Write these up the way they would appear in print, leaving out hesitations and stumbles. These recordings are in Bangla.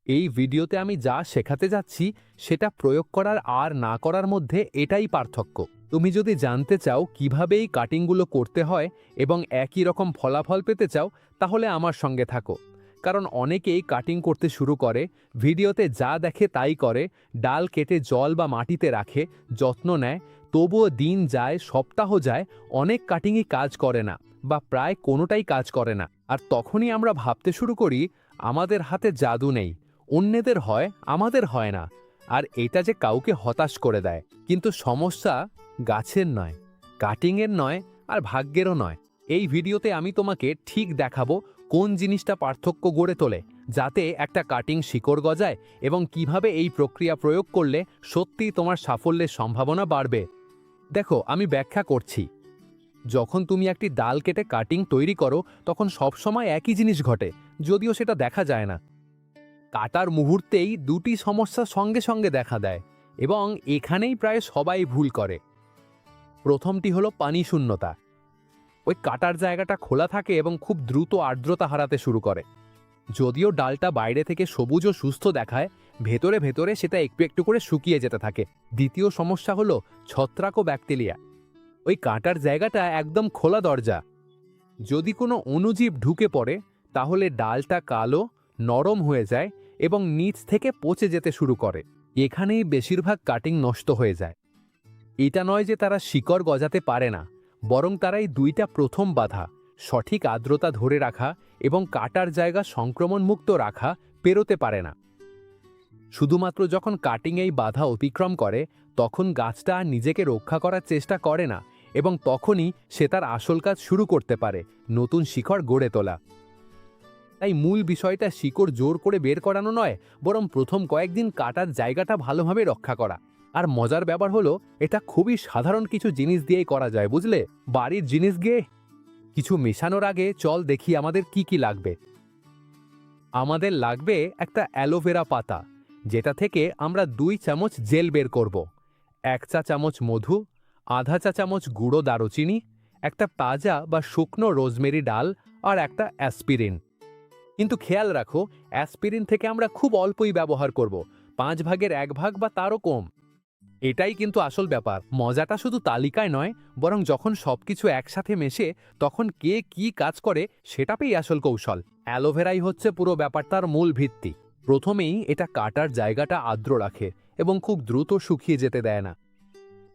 এই ভিডিওতে আমি যা শেখাতে যাচ্ছি সেটা প্রয়োগ করার আর না করার মধ্যে এটাই পার্থক্য। তুমি যদি জানতে চাও কিভাবে এই কাটিংগুলো করতে হয় এবং একই রকম ফলাফল পেতে চাও, তাহলে আমার সঙ্গে থাকো। কারণ অনেকেই কাটিং করতে শুরু করে, ভিডিওতে যা দেখে তাই করে, ডাল কেটে জল বা মাটিতে রাখে, যত্ন নেয়, তবুও দিন যায়, সপ্তাহ যায়, অনেক কাটিংই কাজ করে না বা প্রায় কোনোটাই কাজ করে না। আর তখনই আমরা ভাবতে শুরু করি আমাদের হাতে জাদু নেই, অন্যদের হয়, আমাদের হয় না। আর এটা যে কাউকে হতাশ করে দেয়। কিন্তু সমস্যা গাছের নয়, কাটিংয়ের নয়, আর ভাগ্যেরও নয়। এই ভিডিওতে আমি তোমাকে ঠিক দেখাবো কোন জিনিসটা পার্থক্য গড়ে তোলে, যাতে একটা কাটিং শিকড় গজায়, এবং কিভাবে এই প্রক্রিয়া প্রয়োগ করলে সত্যিই তোমার সাফল্যের সম্ভাবনা বাড়বে। দেখো, আমি ব্যাখ্যা করছি। যখন তুমি একটি ডাল কেটে কাটিং তৈরি করো, তখন সবসময় একই জিনিস ঘটে, যদিও সেটা দেখা যায় না। কাটার মুহূর্তেই দুটি সমস্যা সঙ্গে সঙ্গে দেখা দেয়, এবং এখানেই প্রায় সবাই ভুল করে। প্রথমটি হলো পানি শূন্যতা। ওই কাটার জায়গাটা খোলা থাকে এবং খুব দ্রুত আর্দ্রতা হারাতে শুরু করে। যদিও ডালটা বাইরে থেকে সবুজ ও সুস্থ দেখায়, ভেতরে ভেতরে সেটা একটু একটু করে শুকিয়ে যেতে থাকে। দ্বিতীয় সমস্যা হলো ছত্রাক ও ব্যাকটেরিয়া। ওই কাটার জায়গাটা একদম খোলা দরজা। যদি কোনো অণুজীব ঢুকে পড়ে, তাহলে ডালটা কালো, নরম হয়ে যায় এবং নিচ থেকে পচে যেতে শুরু করে। এখানেই বেশিরভাগ কাটিং নষ্ট হয়ে যায়। এটা নয় যে তারা শিকড় গজাতে পারে না, বরং তারাই দুইটা প্রথম বাধা, সঠিক আর্দ্রতা ধরে রাখা এবং কাটার জায়গা সংক্রমণমুক্ত রাখা, পেরোতে পারে না। শুধুমাত্র যখন কাটিং এই বাধা অতিক্রম করে, তখন গাছটা আর নিজেকে রক্ষা করার চেষ্টা করে না, এবং তখনই সে তার আসল কাজ শুরু করতে পারে, নতুন শিকড় গড়ে তোলা। তাই মূল বিষয়টা শিকড় জোর করে বের করানো নয়, বরং প্রথম কয়েকদিন কাটার জায়গাটা ভালোভাবে রক্ষা করা। আর মজার ব্যাপার হলো, এটা খুবই সাধারণ কিছু জিনিস দিয়েই করা যায়, বুঝলে? বাড়ির জিনিস গিয়ে কিছু মেশানোর আগে চল দেখি আমাদের কি কি লাগবে। আমাদের লাগবে একটা অ্যালোভেরা পাতা, যেটা থেকে আমরা 2 চামচ জেল বের করব, 1 চা চামচ মধু, আধা চা চামচ গুঁড়ো দারুচিনি, একটা তাজা বা শুকনো রোজমেরি ডাল, আর একটা অ্যাসপিরিন। কিন্তু খেয়াল রাখো, অ্যাসপিরিন থেকে আমরা খুব অল্পই ব্যবহার করব, 5 ভাগের 1 ভাগ বা তারও কম। এটাই কিন্তু আসল ব্যাপার। মজাটা শুধু তালিকায় নয়, বরং যখন সবকিছু একসাথে মেশে, তখন কে কি কাজ করে সেটাতেই আসল কৌশল। অ্যালোভেরাই হচ্ছে পুরো ব্যাপারটার মূল ভিত্তি। প্রথমেই এটা কাটার জায়গাটা আর্দ্র রাখে এবং খুব দ্রুত শুকিয়ে যেতে দেয় না।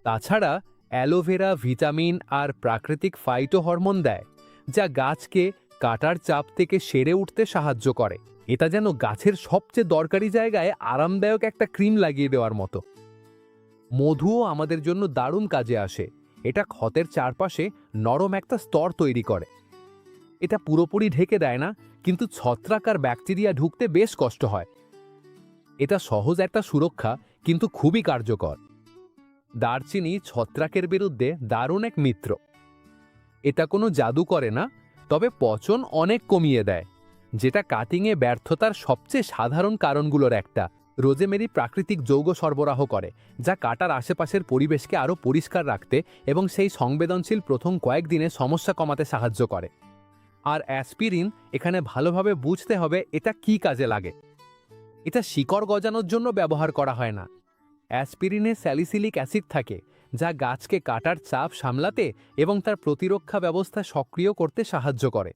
তাছাড়া অ্যালোভেরা ভিটামিন আর প্রাকৃতিক ফাইটো হরমোন দেয়, যা গাছকে কাটার চাপ থেকে সেরে উঠতে সাহায্য করে। এটা যেন গাছের সবচেয়ে দরকারি জায়গায় আরামদায়ক একটা ক্রিম লাগিয়ে দেওয়ার মতো। মধুও আমাদের জন্য দারুণ কাজে আসে। এটা ক্ষতের চারপাশে নরম একটা স্তর তৈরি করে। এটা পুরোপুরি ঢেকে দেয় না, কিন্তু ছত্রাক আর ব্যাকটেরিয়া ঢুকতে বেশ কষ্ট হয়। এটা সহজ একটা সুরক্ষা, কিন্তু খুবই কার্যকর। দারচিনি ছত্রাকের বিরুদ্ধে দারুণ এক মিত্র। এটা কোনো জাদু করে না, তবে পচন অনেক কমিয়ে দেয়, যেটা কাটিংয়ে ব্যর্থতার সবচেয়ে সাধারণ কারণগুলোর একটা। রোজেমেরি প্রাকৃতিক যৌগ সরবরাহ করে, যা কাটার আশেপাশের পরিবেশকে আরও পরিষ্কার রাখতে এবং সেই সংবেদনশীল প্রথম কয়েকদিনে সমস্যা কমাতে সাহায্য করে। আর অ্যাসপিরিন, এখানে ভালোভাবে বুঝতে হবে এটা কি কাজে লাগে। এটা শিকড় গজানোর জন্য ব্যবহার করা হয় না। অ্যাসপিরিনে স্যালিসিলিক অ্যাসিড থাকে, যা গাছকে কাটার চাপ সামলাতে এবং তার প্রতিরক্ষা ব্যবস্থা সক্রিয় করতে সাহায্য করে।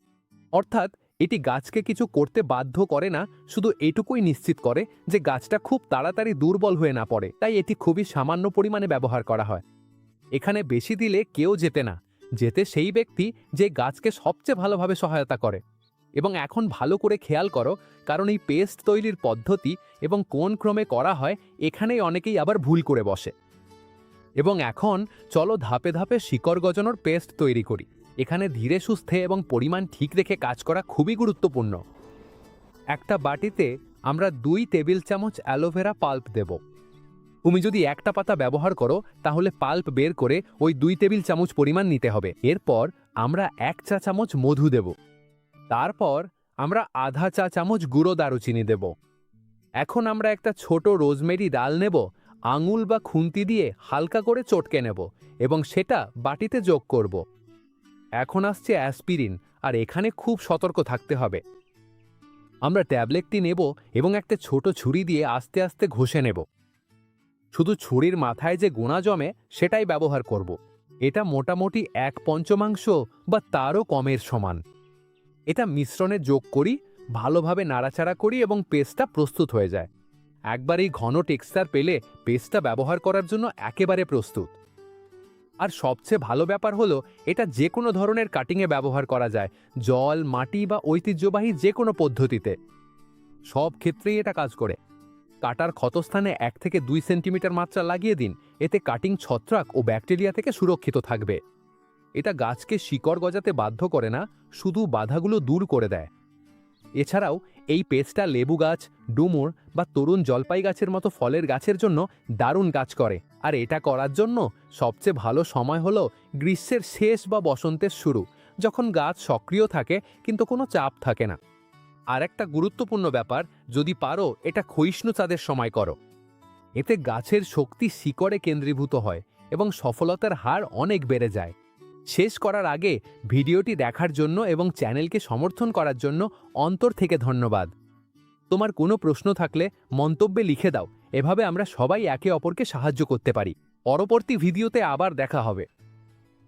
অর্থাৎ এটি গাছকে কিছু করতে বাধ্য করে না, শুধু এটুকুই নিশ্চিত করে যে গাছটা খুব তাড়াতাড়ি দুর্বল হয়ে না পড়ে। তাই এটি খুবই সামান্য পরিমাণে ব্যবহার করা হয়। এখানে বেশি দিলে কেউ যেতে না, যেতে সেই ব্যক্তি যে গাছকে সবচেয়ে ভালোভাবে সহায়তা করে। এবং এখন ভালো করে খেয়াল করো, কারণ এই পেস্ট তৈরির পদ্ধতি এবং কোন ক্রমে করা হয়, এখানেই অনেকেই আবার ভুল করে বসে। এবং এখন চলো ধাপে ধাপে শিকড় গজানোর পেস্ট তৈরি করি। এখানে ধীরে সুস্থে এবং পরিমাণ ঠিক রেখে কাজ করা খুবই গুরুত্বপূর্ণ। একটা বাটিতে আমরা 2 টেবিল চামচ অ্যালোভেরা পাল্প দেব। তুমি যদি একটা পাতা ব্যবহার করো, তাহলে পাল্প বের করে ওই 2 টেবিল চামচ পরিমাণ নিতে হবে। এরপর আমরা 1 চা চামচ মধু দেব। তারপর আমরা আধা চা চামচ গুঁড়ো দারুচিনি দেব। এখন আমরা একটা ছোট রোজমেরি ডাল নেব, আঙুল বা খুন্তি দিয়ে হালকা করে চটকে নেব এবং সেটা বাটিতে যোগ করব। এখন আসছে অ্যাসপিরিন, আর এখানে খুব সতর্ক থাকতে হবে। আমরা ট্যাবলেটটি নেব এবং একটা ছোট ছুরি দিয়ে আস্তে আস্তে ঘষে নেব। শুধু ছুরির মাথায় যে গোনা জমে সেটাই ব্যবহার করব। এটা মোটামুটি 1/5 বা তারও কমের সমান। এটা মিশ্রণে যোগ করি, ভালোভাবে নাড়াচাড়া করি এবং পেস্টটা প্রস্তুত হয়ে যায়। একবার এই ঘন টেক্সচার পেলে পেস্টটা ব্যবহার করার জন্য একেবারে প্রস্তুত। আর সবচেয়ে ভালো ব্যাপার হলো এটা যে কোনো ধরনের কাটিংয়ে ব্যবহার করা যায়, জল, মাটি বা ঐতিহ্যবাহী যে কোনো পদ্ধতিতে। সব ক্ষেত্রেই এটা কাজ করে। কাটার ক্ষতস্থানে 1 থেকে 2 সেন্টিমিটার মাত্রা লাগিয়ে দিন, এতে কাটিং ছত্রাক ও ব্যাকটেরিয়া থেকে সুরক্ষিত থাকবে। এটা গাছকে শিকড় গজাতে বাধ্য করে না, শুধু বাধাগুলো দূর করে দেয়। এছাড়াও এই পেস্টটা লেবু গাছ, ডুমুর বা তরুণ জলপাই গাছের মতো ফলের গাছের জন্য দারুণ কাজ করে। আর এটা করার জন্য সবচেয়ে ভালো সময় হলো গ্রীষ্মের শেষ বা বসন্তের শুরু, যখন গাছ সক্রিয় থাকে কিন্তু কোনো চাপ থাকে না। আর একটা গুরুত্বপূর্ণ ব্যাপার, যদি পারো এটা ক্ষয়িষ্ণু চাঁদের সময় করো। এতে গাছের শক্তি শিকড়ে কেন্দ্রীভূত হয় এবং সফলতার হার অনেক বেড়ে যায়। শেষ করার আগে ভিডিওটি দেখার জন্য এবং চ্যানেলকে সমর্থন করার জন্য অন্তর থেকে ধন্যবাদ। তোমার কোনো প্রশ্ন থাকলে মন্তব্যে লিখে দাও, এভাবে আমরা সবাই একে অপরকে সাহায্য করতে পারি। পরবর্তী ভিডিওতে আবার দেখা হবে।